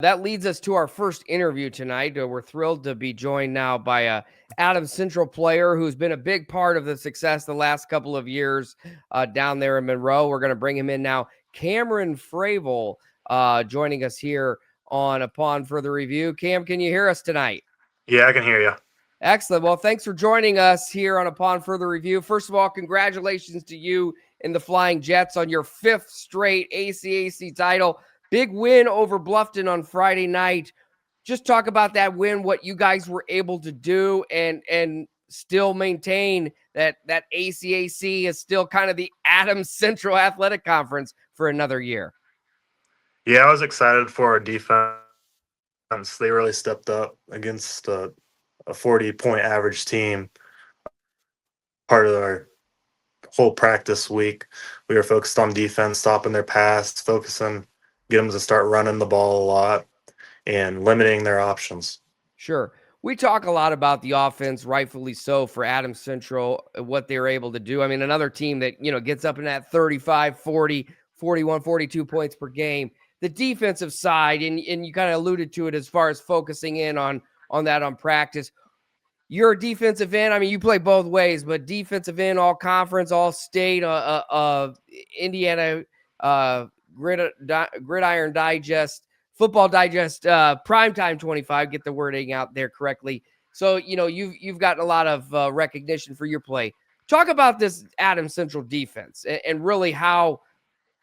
That leads us to our first interview tonight. We're thrilled to be joined now by a Adams Central player who's been a big part of the success the last couple of years down there in Monroe. We're going to bring him in now. Cameron Fravel joining us here on Upon Further Review. Cam, can you hear us tonight? Yeah, I can hear you. Excellent. Well, thanks for joining us here on Upon Further Review. First of all, congratulations to you and the Flying Jets on your 5th straight ACAC title. Big win over Bluffton on Friday night. Just talk about that win, what you guys were able to do, and still maintain that ACAC is still kind of the Adams Central Athletic Conference for another year. Yeah, I was excited for our defense. They really stepped up against a 40-point average team. Part of our whole practice week, we were focused on defense, stopping their pass, focusing, get them to start running the ball a lot, and limiting their options. Sure. We talk a lot about the offense, rightfully so, for Adams Central, what they were able to do. I mean, another team that, gets up in that 35, 40, 41, 42 points per game. The defensive side, and you kind of alluded to it as far as focusing in on that on practice. You're a defensive end. I mean, you play both ways, but defensive end, all conference, all state, Indiana, Gridiron Digest, Football Digest, Primetime 25, get the wording out there correctly. So, you've gotten a lot of recognition for your play. Talk about this Adams Central defense and really how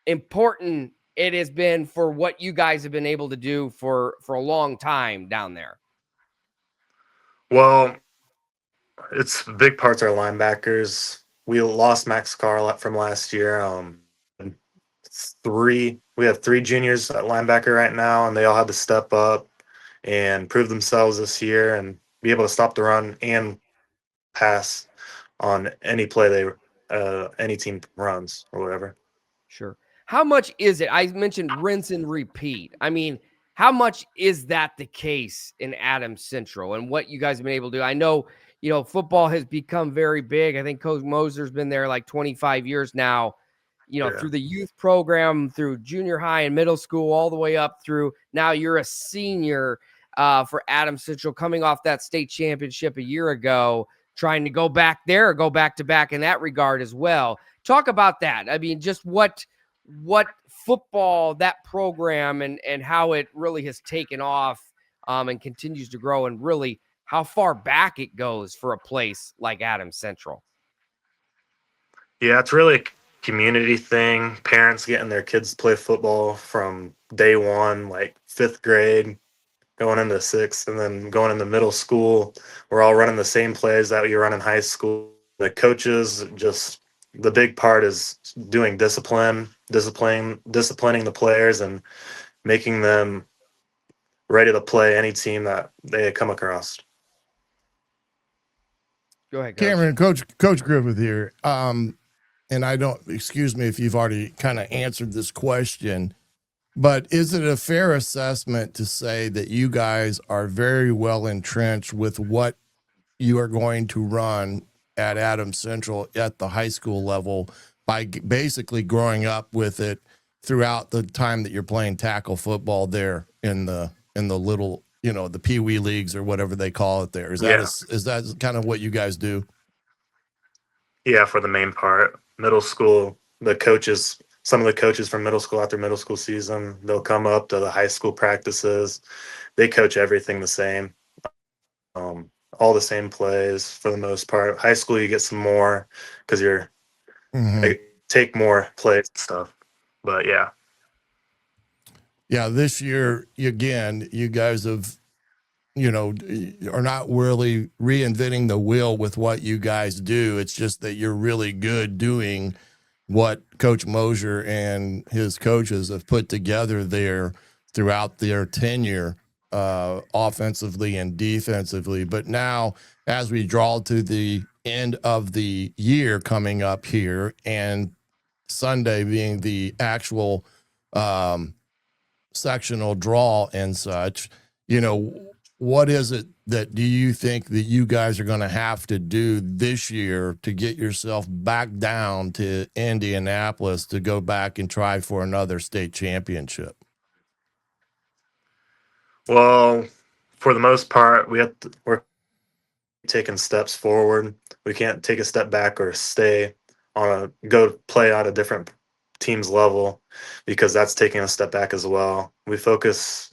important it has been for what you guys have been able to do for a long time down there. Well, it's big parts our linebackers. We lost Max Carr from last year. We have 3 juniors at linebacker right now, and they all had to step up and prove themselves this year and be able to stop the run and pass on any play any team runs or whatever. Sure. How much is it? I mentioned rinse and repeat. I mean, how much is that the case in Adams Central and what you guys have been able to do? I know, football has become very big. I think Coach Moser's been there like 25 years now, through the youth program, through junior high and middle school, all the way up through now you're a senior for Adams Central coming off that state championship a year ago, trying to go back there, go back to back in that regard as well. Talk about that. I mean, just what football, that program, and how it really has taken off and continues to grow, and really how far back it goes for a place like Adams Central. Yeah, it's really a community thing. Parents getting their kids to play football from day one, like 5th grade, going into 6th, and then going into middle school. We're all running the same plays that you run in high school. The coaches, just the big part is doing disciplining the players and making them ready to play any team that they come across. Go ahead, Coach. Cameron, Coach Griffith here. And excuse me if you've already kind of answered this question, but is it a fair assessment to say that you guys are very well entrenched with what you are going to run at Adams Central at the high school level by basically growing up with it throughout the time that you're playing tackle football there in the little, the Pee Wee leagues or whatever they call it there? Is that kind of what you guys do? Yeah, for the main part. Middle school, some of the coaches from middle school after middle school season, they'll come up to the high school practices. They coach everything the same. All the same plays for the most part. High school, you get some more because they take more plays and stuff. But yeah. Yeah, this year, again, you guys have, are not really reinventing the wheel with what you guys do. It's just that you're really good doing what Coach Mosier and his coaches have put together there throughout their tenure, offensively and defensively. But now, as we draw to the end of the year coming up here, and Sunday being the actual sectional draw and such, what is it that do you think that you guys are going to have to do this year to get yourself back down to Indianapolis to go back and try for another state championship? Well, for the most part, we're taking steps forward. We can't take a step back or stay on a go play at a different team's level because that's taking a step back as well. We focus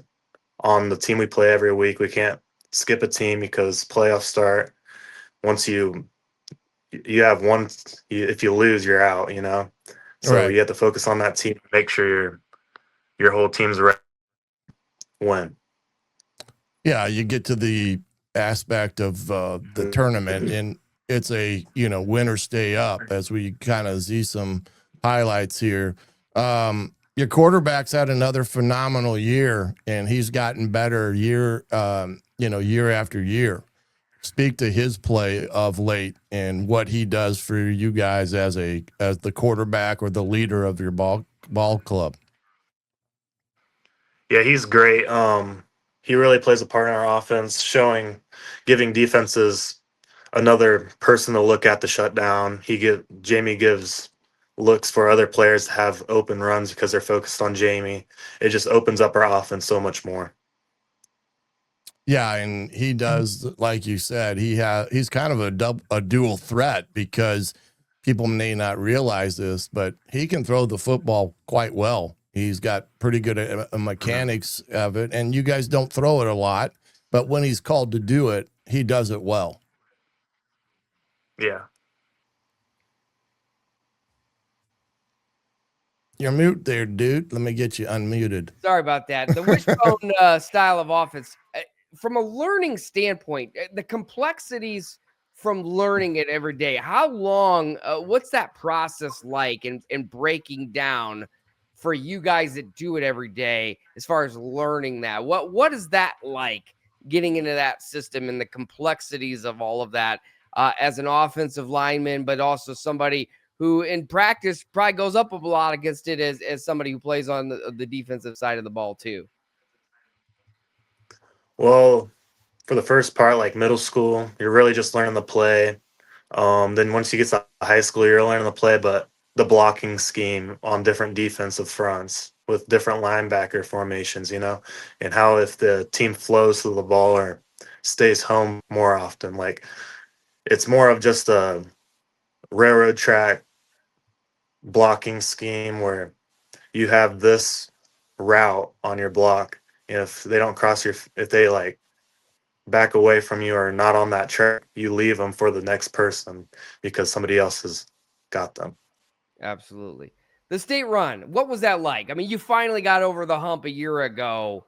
on the team we play every week. We can't skip a team because playoffs start once you have one. If you lose, you're out. So Right. you have to focus on that team. Make sure your whole team's ready to win. Yeah, you get to the aspect of the tournament, and it's a win or stay up, as we kind of see some highlights here. Your quarterback's had another phenomenal year, and he's gotten better year after year. Speak to his play of late and what he does for you guys as the quarterback or the leader of your ball club. Yeah, he's great. He really plays a part in our offense, giving defenses another person to look at the shutdown. Jamie gives looks for other players to have open runs because they're focused on Jamie. It just opens up our offense so much more. Yeah, and he does, like you said, he's kind of a dual threat because people may not realize this, but he can throw the football quite well. He's got pretty good mechanics of it, and you guys don't throw it a lot, but when he's called to do it, he does it well. Yeah. You're mute there, dude. Let me get you unmuted. Sorry about that. The wishbone style of offense, from a learning standpoint, the complexities from learning it every day. How long? What's that process like in breaking down for you guys that do it every day? As far as learning that, what is that like? Getting into that system and the complexities of all of that as an offensive lineman, but also somebody who in practice probably goes up a lot against it as somebody who plays on the defensive side of the ball too. Well, for the first part, like middle school, you're really just learning the play. Then once you get to high school, you're learning the play, but the blocking scheme on different defensive fronts with different linebacker formations, and how if the team flows to the ball or stays home more often. Like it's more of just a railroad track blocking scheme where you have this route on your block. If they don't if they like back away from you or not on that track, you leave them for the next person because somebody else has got them. Absolutely. The state run, what was that like? I mean, you finally got over the hump a year ago,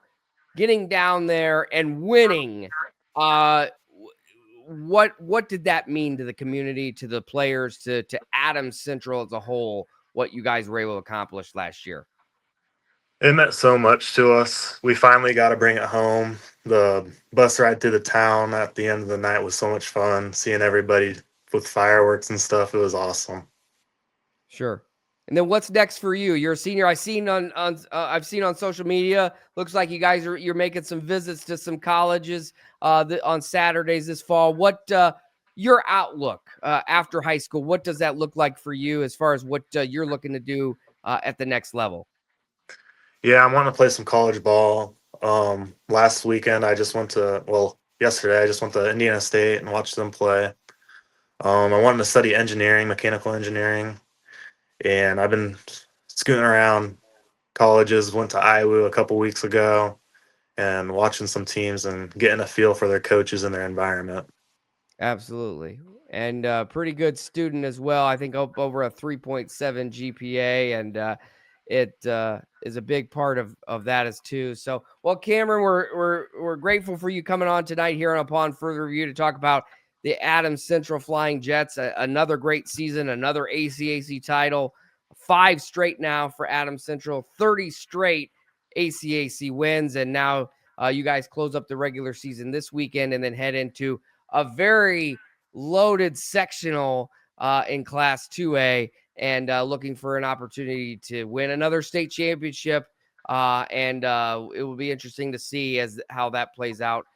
getting down there and winning. What did that mean to the community, to the players, to Adams Central as a whole? What you guys were able to accomplish last year? It meant so much to us. We finally got to bring it home. The bus ride through the town at the end of the night was so much fun. Seeing everybody with fireworks and stuff, it was awesome. Sure. And then what's next for you? You're a senior. I've seen on social media. Looks like you're making some visits to some colleges on Saturdays this fall. What your outlook after high school? What does that look like for you as far as what you're looking to do at the next level? Yeah, I want to play some college ball. Last weekend, yesterday, I just went to Indiana State and watched them play. I wanted to study engineering, mechanical engineering, and I've been scooting around colleges. Went to Iowa a couple weeks ago and watching some teams and getting a feel for their coaches and their environment. Absolutely. And pretty good student as well. I think up over a 3.7 GPA, and it is a big part of that as too. So, well, Cameron, we're grateful for you coming on tonight here on Upon Further Review to talk about the Adams Central Flying Jets. Another great season, another ACAC title, 5 straight now for Adams Central, 30 straight ACAC wins, and now you guys close up the regular season this weekend and then head into a very loaded sectional in Class 2A, and looking for an opportunity to win another state championship. And it will be interesting to see how that plays out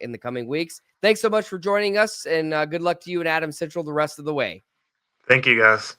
in the coming weeks. Thanks so much for joining us, and good luck to you and Adams Central the rest of the way. Thank you, guys.